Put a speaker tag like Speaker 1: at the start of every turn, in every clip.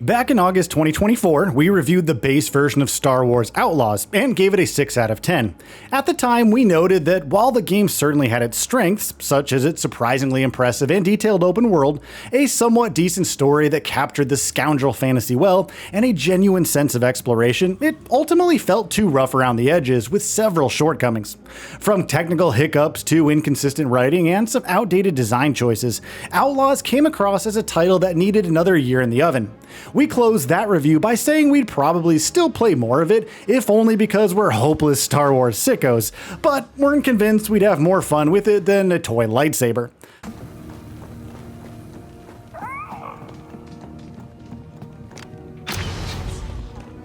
Speaker 1: Back in August 2024, we reviewed the base version of Star Wars Outlaws and gave it a 6 out of 10. At the time, we noted that while the game certainly had its strengths, such as its surprisingly impressive and detailed open world, a somewhat decent story that captured the scoundrel fantasy well, and a genuine sense of exploration, it ultimately felt too rough around the edges with several shortcomings. From technical hiccups to inconsistent writing and some outdated design choices, Outlaws came across as a title that needed another year in the oven. We closed that review by saying we'd probably still play more of it, if only because we're hopeless Star Wars sickos, but weren't convinced we'd have more fun with it than a toy lightsaber.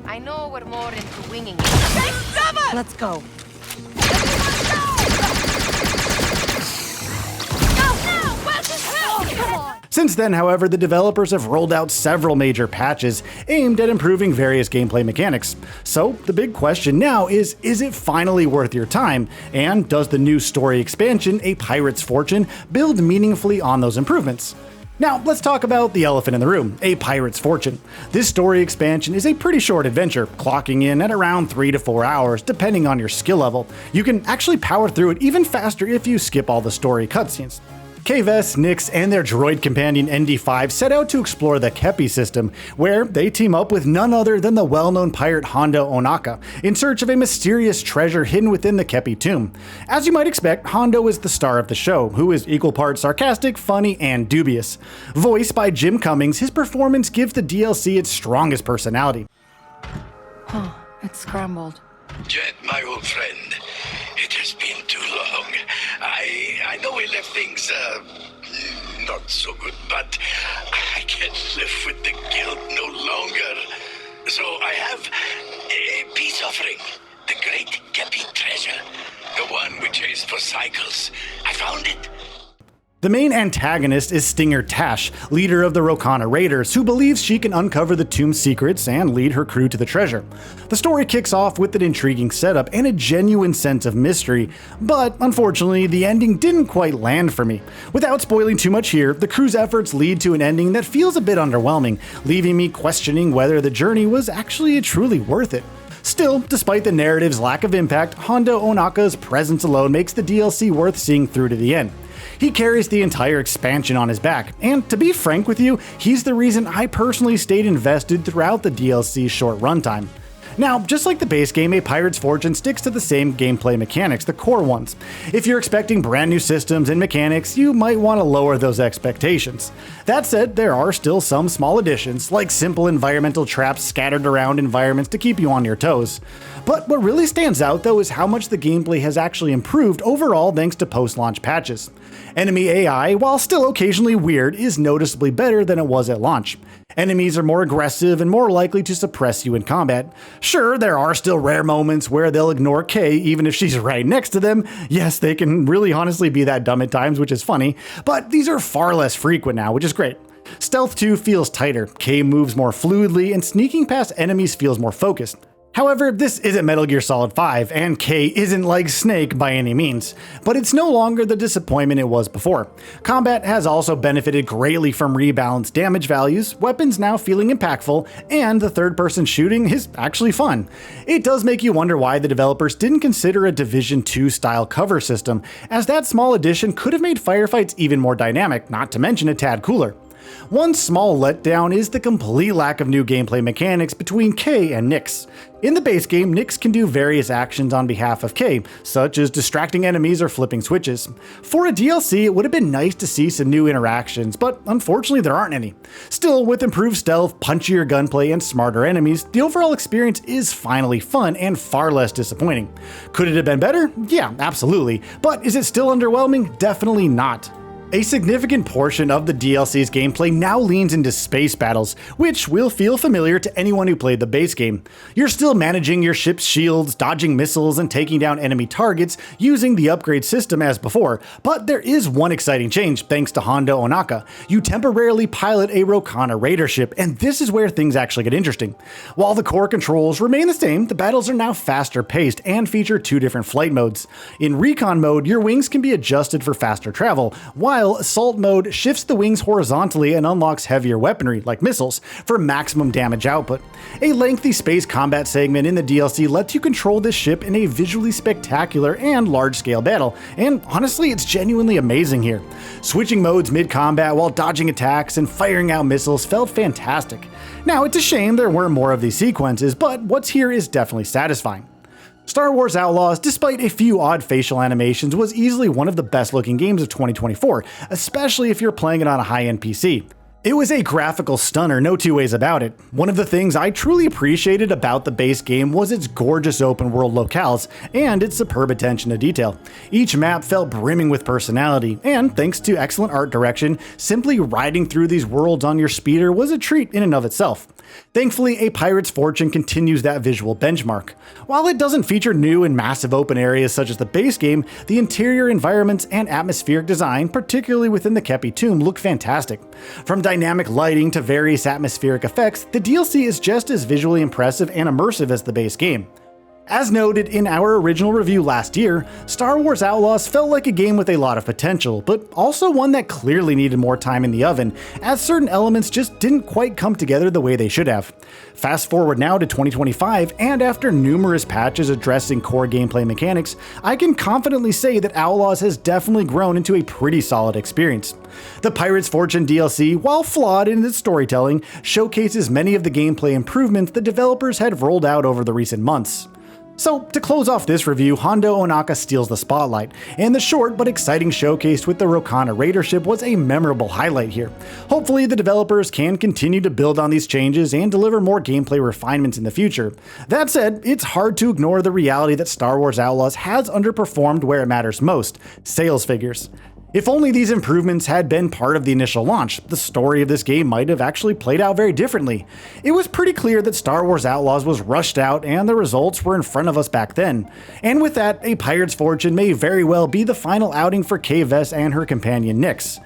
Speaker 2: I know we're more into winging it. Take cover!
Speaker 3: Let's go.
Speaker 1: Since then, however, the developers have rolled out several major patches aimed at improving various gameplay mechanics. So the big question now is it finally worth your time? And does the new story expansion, A Pirate's Fortune, build meaningfully on those improvements? Now, let's talk about the elephant in the room, A Pirate's Fortune. This story expansion is a pretty short adventure, clocking in at around 3 to 4 hours, depending on your skill level. You can actually power through it even faster if you skip all the story cutscenes. Kay Vess, Nyx, and their droid companion ND5 set out to explore the Kepi system, where they team up with none other than the well-known pirate Hondo Ohnaka, in search of a mysterious treasure hidden within the Kepi tomb. As you might expect, Hondo is the star of the show, who is equal parts sarcastic, funny, and dubious. Voiced by Jim Cummings, his performance gives the DLC its strongest personality.
Speaker 3: Oh, it's scrambled.
Speaker 4: Jet, my old friend, it has been too long. I know we left things, not so good, but I can't live with the guilt no longer. So I have a peace offering, the great Kepi treasure, the one we chased for cycles. I found it.
Speaker 1: The main antagonist is Stinger Tash, leader of the Rokana Raiders, who believes she can uncover the tomb's secrets and lead her crew to the treasure. The story kicks off with an intriguing setup and a genuine sense of mystery, but unfortunately the ending didn't quite land for me. Without spoiling too much here, the crew's efforts lead to an ending that feels a bit underwhelming, leaving me questioning whether the journey was actually truly worth it. Still, despite the narrative's lack of impact, Hondo Ohnaka's presence alone makes the DLC worth seeing through to the end. He carries the entire expansion on his back, and to be frank with you, he's the reason I personally stayed invested throughout the DLC's short runtime. Now, just like the base game, A Pirate's Fortune sticks to the same gameplay mechanics, the core ones. If you're expecting brand new systems and mechanics, you might want to lower those expectations. That said, there are still some small additions, like simple environmental traps scattered around environments to keep you on your toes. But what really stands out though is how much the gameplay has actually improved overall thanks to post-launch patches. Enemy AI, while still occasionally weird, is noticeably better than it was at launch. Enemies are more aggressive and more likely to suppress you in combat. Sure, there are still rare moments where they'll ignore Kay even if she's right next to them. Yes, they can really honestly be that dumb at times, which is funny, but these are far less frequent now, which is great. Stealth too feels tighter, Kay moves more fluidly, and sneaking past enemies feels more focused. However, this isn't Metal Gear Solid 5, and Kay isn't like Snake by any means, but it's no longer the disappointment it was before. Combat has also benefited greatly from rebalanced damage values, weapons now feeling impactful, and the third-person shooting is actually fun. It does make you wonder why the developers didn't consider a Division 2 style cover system, as that small addition could have made firefights even more dynamic, not to mention a tad cooler. One small letdown is the complete lack of new gameplay mechanics between Kay and Nyx. In the base game, Nyx can do various actions on behalf of Kay, such as distracting enemies or flipping switches. For a DLC, it would have been nice to see some new interactions, but unfortunately there aren't any. Still, with improved stealth, punchier gunplay, and smarter enemies, the overall experience is finally fun and far less disappointing. Could it have been better? Yeah, absolutely. But is it still underwhelming? Definitely not. A significant portion of the DLC's gameplay now leans into space battles, which will feel familiar to anyone who played the base game. You're still managing your ship's shields, dodging missiles, and taking down enemy targets using the upgrade system as before, but there is one exciting change thanks to Hondo Ohnaka. You temporarily pilot a Rokana Raider ship, and this is where things actually get interesting. While the core controls remain the same, the battles are now faster paced and feature two different flight modes. In Recon mode, your wings can be adjusted for faster travel, while while Assault Mode shifts the wings horizontally and unlocks heavier weaponry, like missiles, for maximum damage output. A lengthy space combat segment in the DLC lets you control this ship in a visually spectacular and large-scale battle, and honestly, it's genuinely amazing here. Switching modes mid-combat while dodging attacks and firing out missiles felt fantastic. Now, it's a shame there weren't more of these sequences, but what's here is definitely satisfying. Star Wars Outlaws, despite a few odd facial animations, was easily one of the best looking games of 2024, especially if you're playing it on a high-end PC. It was a graphical stunner, no two ways about it. One of the things I truly appreciated about the base game was its gorgeous open world locales and its superb attention to detail. Each map felt brimming with personality, and thanks to excellent art direction, simply riding through these worlds on your speeder was a treat in and of itself. Thankfully, A Pirate's Fortune continues that visual benchmark. While it doesn't feature new and massive open areas such as the base game, the interior environments and atmospheric design, particularly within the Kepi tomb, look fantastic. From dynamic lighting to various atmospheric effects, the DLC is just as visually impressive and immersive as the base game. As noted in our original review last year, Star Wars Outlaws felt like a game with a lot of potential, but also one that clearly needed more time in the oven, as certain elements just didn't quite come together the way they should have. Fast forward now to 2025, and after numerous patches addressing core gameplay mechanics, I can confidently say that Outlaws has definitely grown into a pretty solid experience. The Pirate's Fortune DLC, while flawed in its storytelling, showcases many of the gameplay improvements the developers had rolled out over the recent months. So, to close off this review, Hondo Ohnaka steals the spotlight, and the short but exciting showcase with the Rokana Raider ship was a memorable highlight here. Hopefully the developers can continue to build on these changes and deliver more gameplay refinements in the future. That said, it's hard to ignore the reality that Star Wars Outlaws has underperformed where it matters most: sales figures. If only these improvements had been part of the initial launch, the story of this game might have actually played out very differently. It was pretty clear that Star Wars Outlaws was rushed out and the results were in front of us back then. And with that, A Pirate's Fortune may very well be the final outing for Kay Vess and her companion Nyx.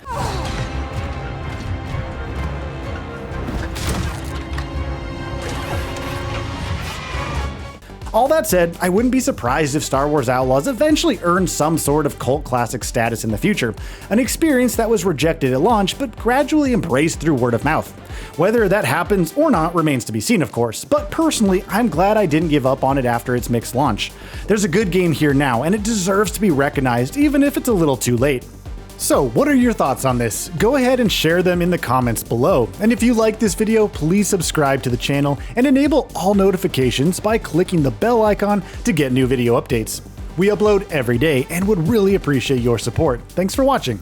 Speaker 1: All that said, I wouldn't be surprised if Star Wars Outlaws eventually earned some sort of cult classic status in the future, an experience that was rejected at launch but gradually embraced through word of mouth. Whether that happens or not remains to be seen, of course, but personally, I'm glad I didn't give up on it after its mixed launch. There's a good game here now, and it deserves to be recognized even if it's a little too late. So, what are your thoughts on this? Go ahead and share them in the comments below. And if you like this video, please subscribe to the channel and enable all notifications by clicking the bell icon to get new video updates. We upload every day and would really appreciate your support. Thanks for watching.